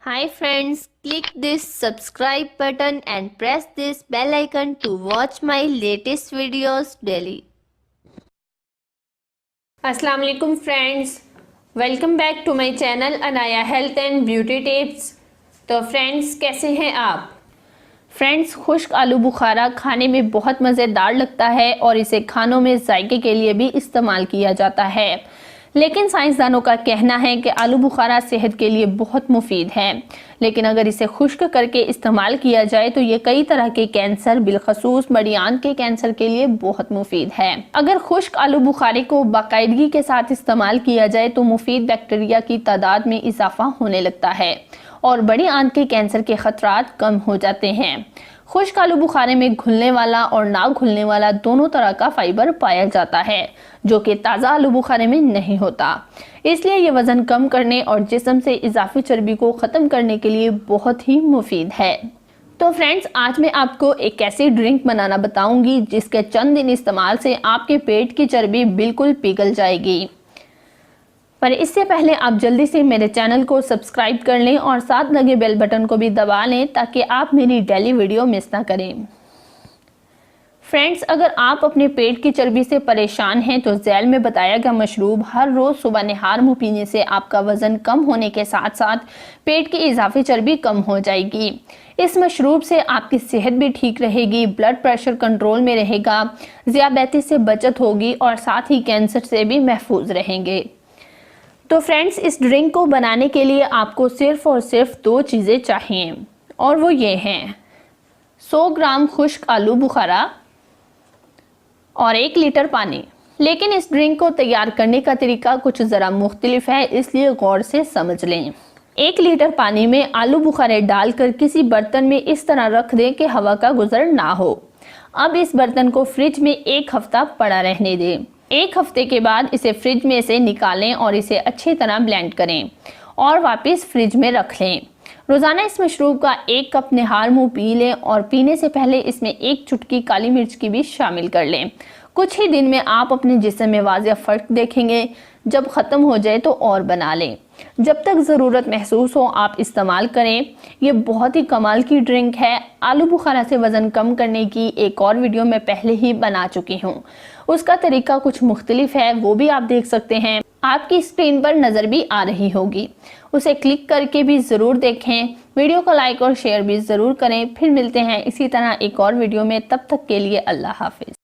Hi friends, click this subscribe button and press this bell icon to watch my latest videos daily. अस्सलाम वालेकुम friends, welcome back to my channel Anaya health and beauty tips. तो friends, कैसे हैं आप? Friends, खुश्क आलू बुखारा खाने में बहुत मज़ेदार लगता है और इसे खानों में जायके के लिए भी इस्तेमाल किया जाता है। लेकिन साइंसदानों का कहना है कि आलू बुखारा सेहत के लिए बहुत मुफीद है, लेकिन अगर इसे खुश्क करके इस्तेमाल किया जाए तो ये कई तरह के कैंसर, बिलखसूस बड़ी आंत के कैंसर के लिए बहुत मुफीद है। अगर खुश्क आलू बुखारे को बाकायदगी के साथ इस्तेमाल किया जाए तो मुफीद बैक्टीरिया की तादाद में इजाफा होने लगता है और बड़ी आंत के कैंसर के खतरात कम हो जाते हैं। खुश्क आलू बुखारे में घुलने वाला और ना घुलने वाला दोनों तरह का फाइबर पाया जाता है, जो कि ताज़ा आलू बुखारे में नहीं होता। इसलिए ये वज़न कम करने और जिस्म से इजाफी चर्बी को ख़त्म करने के लिए बहुत ही मुफीद है। तो फ्रेंड्स, आज मैं आपको एक ऐसी ड्रिंक बनाना बताऊंगी जिसके चंद दिन इस्तेमाल से आपके पेट की चर्बी बिल्कुल पिघल जाएगी। पर इससे पहले आप जल्दी से मेरे चैनल को सब्सक्राइब कर लें और साथ लगे बेल बटन को भी दबा लें ताकि आप मेरी डेली वीडियो मिस ना करें। फ्रेंड्स, अगर आप अपने पेट की चर्बी से परेशान हैं तो झैल में बताया गया मशरूब हर रोज़ सुबह निहार मुँह पीने से आपका वज़न कम होने के साथ साथ पेट की इजाफी चर्बी कम हो जाएगी। इस मशरूब से आपकी सेहत भी ठीक रहेगी, ब्लड प्रेशर कंट्रोल में रहेगा, ज़ियाबेतीस से बचत होगी और साथ ही कैंसर से भी महफूज रहेंगे। तो फ्रेंड्स, इस ड्रिंक को बनाने के लिए आपको सिर्फ और सिर्फ दो चीज़ें चाहिए और वो ये हैं 100 ग्राम खुश्क आलू बुखारा और 1 लीटर पानी। लेकिन इस ड्रिंक को तैयार करने का तरीका कुछ ज़रा मुख्तलिफ है, इसलिए गौर से समझ लें। 1 लीटर पानी में आलू बुखारे डालकर किसी बर्तन में इस तरह रख दें कि हवा का गुजर ना हो। अब इस बर्तन को फ्रिज में 1 हफ्ता पड़ा रहने दें। 1 हफ्ते के बाद इसे फ्रिज में से निकालें और इसे अच्छी तरह ब्लेंड करें और वापस फ्रिज में रख लें। रोज़ाना इस मशरूब का 1 कप निहार मुँह पी लें और पीने से पहले इसमें 1 चुटकी काली मिर्च की भी शामिल कर लें। कुछ ही दिन में आप अपने जिस्म में वाज़ेह फ़र्क देखेंगे। जब ख़त्म हो जाए तो और बना लें। जब तक ज़रूरत महसूस हो आप इस्तेमाल करें। ये बहुत ही कमाल की ड्रिंक है। आलू बुखारा से वज़न कम करने की एक और वीडियो मैं पहले ही बना चुकी हूँ, उसका तरीका कुछ मुख्तलिफ है, वो भी आप देख सकते हैं। आपकी स्क्रीन पर नज़र भी आ रही होगी, उसे क्लिक करके भी ज़रूर देखें। वीडियो को लाइक और शेयर भी ज़रूर करें। फिर मिलते हैं इसी तरह एक और वीडियो में, तब तक के लिए अल्लाह हाफिज़।